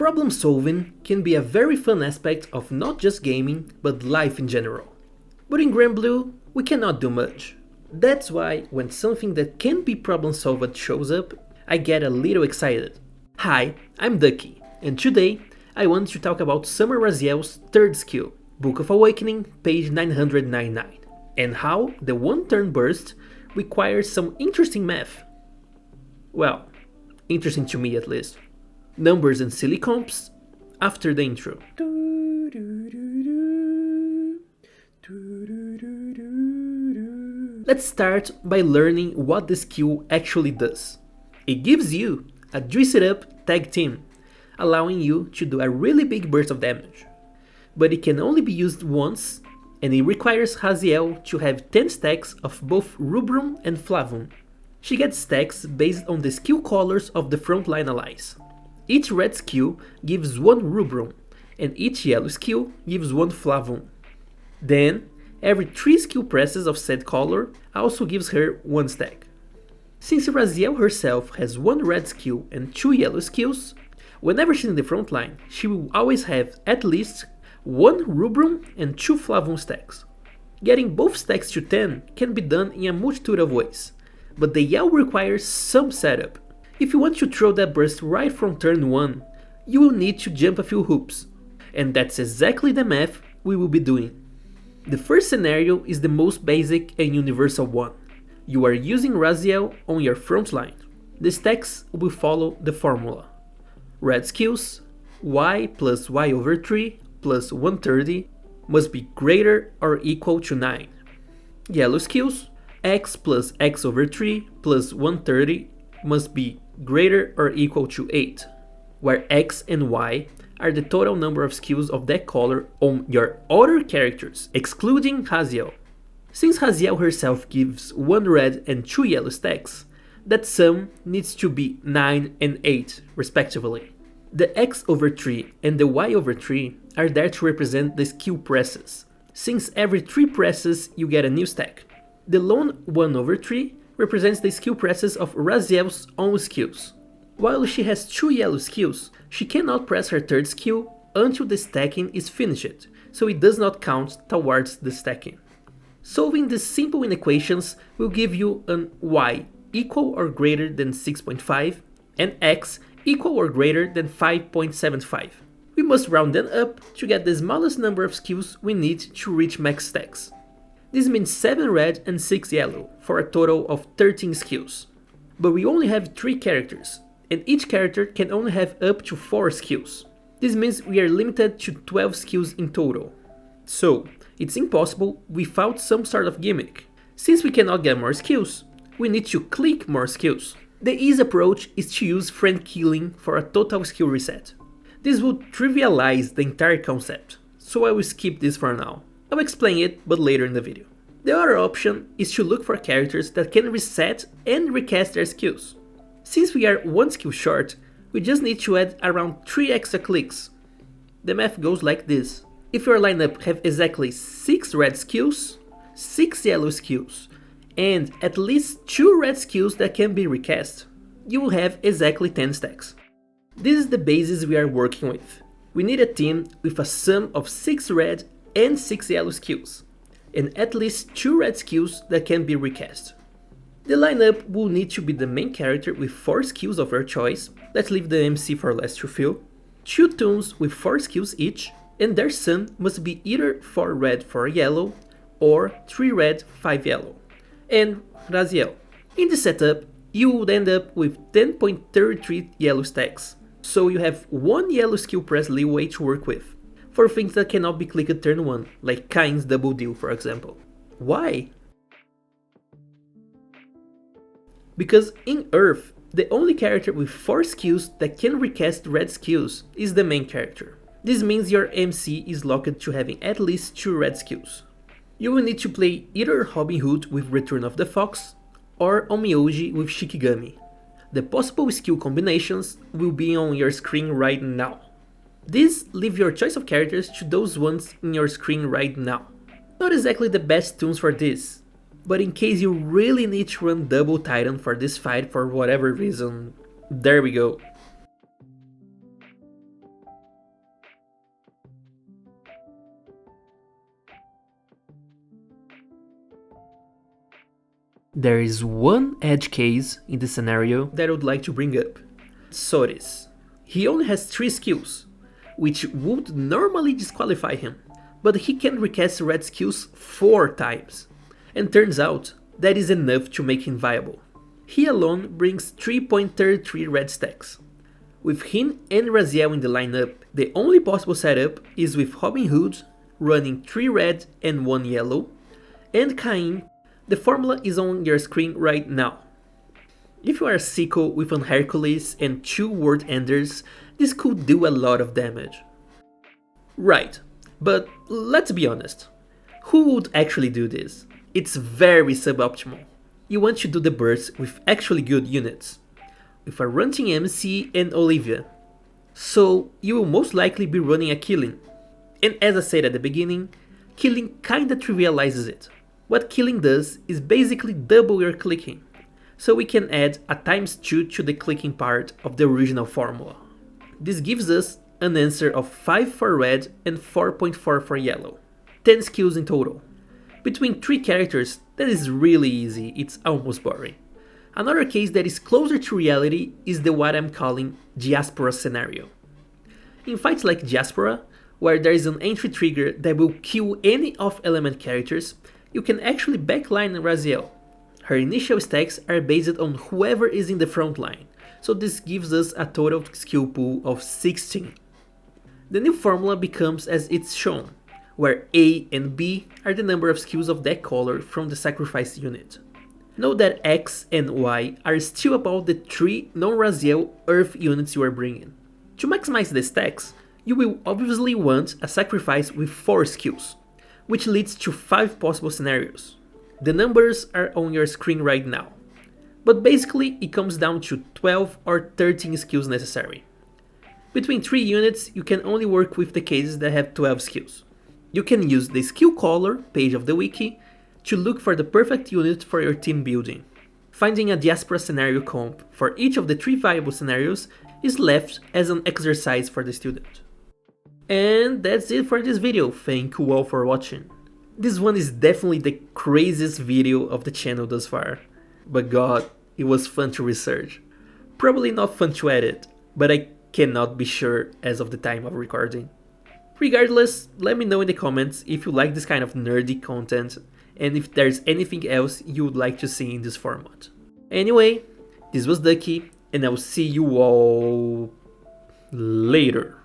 Problem solving can be a very fun aspect of not just gaming, but life in general. But in Granblue, we cannot do much. That's why when something that can be problem solved shows up, I get a little excited. Hi, I'm Ducky, and today I want to talk about Summer Raziel's third skill, Book of Awakening, page 999, and how the one-turn burst requires some interesting math. Well, interesting to me at least. Numbers and silly comps after the intro. Let's start by learning what the skill actually does. It gives you a Dress It Up tag team, allowing you to do a really big burst of damage. But it can only be used once, and it requires Raziel to have 10 stacks of both Rubrum and Flavum. She gets stacks based on the skill colors of the frontline allies. Each red skill gives one Rubrum, and each yellow skill gives one Flavum. Then, every 3 skill presses of said color also gives her 1 stack. Since Raziel herself has 1 red skill and 2 yellow skills, whenever she's in the front line, she will always have at least 1 Rubrum and 2 Flavum stacks. Getting both stacks to 10 can be done in a multitude of ways, but the yell requires some setup. If you want to throw that burst right from turn 1, you will need to jump a few hoops, and that's exactly the math we will be doing. The first scenario is the most basic and universal one. You are using Raziel on your front line. The stacks will follow the formula. Red skills, y plus y over 3 plus 130 must be greater or equal to 9. Yellow skills, x plus x over 3 plus 130 must be greater or equal to 8, where x and y are the total number of skills of that color on your other characters, excluding Raziel. Since Raziel herself gives 1 red and 2 yellow stacks, that sum needs to be 9 and 8 respectively. The x over 3 and the y over 3 are there to represent the skill presses, since every 3 presses you get a new stack. The lone 1 over 3 represents the skill presses of Raziel's own skills. While she has 2 yellow skills, she cannot press her third skill until the stacking is finished, so it does not count towards the stacking. Solving these simple inequations will give you an y equal or greater than 6.5 and x equal or greater than 5.75. We must round them up to get the smallest number of skills we need to reach max stacks. This means 7 red and 6 yellow, for a total of 13 skills. But we only have 3 characters, and each character can only have up to 4 skills. This means we are limited to 12 skills in total. So, it's impossible without some sort of gimmick. Since we cannot get more skills, we need to click more skills. The easy approach is to use friend killing for a total skill reset. This will trivialize the entire concept, so I will skip this for now. I'll explain it, but later in the video. The other option is to look for characters that can reset and recast their skills. Since we are 1 skill short, we just need to add around 3 extra clicks. The math goes like this. If your lineup have exactly 6 red skills, 6 yellow skills, and at least 2 red skills that can be recast, you will have exactly 10 stacks. This is the basis we are working with. We need a team with a sum of 6 red and 6 yellow skills, and at least 2 red skills that can be recast. The lineup will need to be the main character with 4 skills of her choice, let's leave the MC for last to fill, 2 toons with 4 skills each, and their sum must be either 4 red 4 yellow, or 3 red 5 yellow, and Raziel. In the setup, you would end up with 10.33 yellow stacks, so you have 1 yellow skill press leeway to work with, for things that cannot be clicked turn 1, like Kain's double deal for example. Why? Because in Earth, the only character with 4 skills that can recast red skills is the main character. This means your MC is locked to having at least 2 red skills. You will need to play either Robin Hood with Return of the Fox, or Onmyoji with Shikigami. The possible skill combinations will be on your screen right now. These leave your choice of characters to those ones in your screen right now. Not exactly the best tunes for this, but in case you really need to run double Titan for this fight for whatever reason, there we go. There is one edge case in this scenario that I would like to bring up. Soris. He only has 3 skills, which would normally disqualify him, but he can recast red skills 4 times, and turns out that is enough to make him viable. He alone brings 3.33 red stacks. With him and Raziel in the lineup, the only possible setup is with Robin Hood running 3 red and 1 yellow, and Cain. The formula is on your screen right now. If you are a Sicko with an Hercules and 2 World Enders, this could do a lot of damage. Right, but let's be honest, who would actually do this? It's very suboptimal. You want to do the burst with actually good units, with a ranting MC and Olivia. So you will most likely be running a killing. And as I said at the beginning, killing kinda trivializes it. What killing does is basically double your clicking, so we can add a ×2 to the clicking part of the original formula. This gives us an answer of 5 for red and 4.4 for yellow, 10 skills in total. Between 3 characters, that is really easy, it's almost boring. Another case that is closer to reality is the what I'm calling Diaspora scenario. In fights like Diaspora, where there is an entry trigger that will kill any off-element characters, you can actually backline Raziel. Her initial stacks are based on whoever is in the front line, so this gives us a total skill pool of 16. The new formula becomes as it's shown, where A and B are the number of skills of that color from the sacrifice unit. Note that X and Y are still about the 3 non-Raziel Earth units you are bringing. To maximize the stacks, you will obviously want a sacrifice with 4 skills, which leads to 5 possible scenarios. The numbers are on your screen right now, but basically it comes down to 12 or 13 skills necessary. Between 3 units, you can only work with the cases that have 12 skills. You can use the skill caller page of the wiki to look for the perfect unit for your team building. Finding a Diaspora scenario comp for each of the 3 viable scenarios is left as an exercise for the student. And that's it for this video, thank you all for watching. This one is definitely the craziest video of the channel thus far, but god, it was fun to research. Probably not fun to edit, but I cannot be sure as of the time of recording. Regardless, let me know in the comments if you like this kind of nerdy content and if there's anything else you would like to see in this format. Anyway, this was Ducky, and I'll see you all later.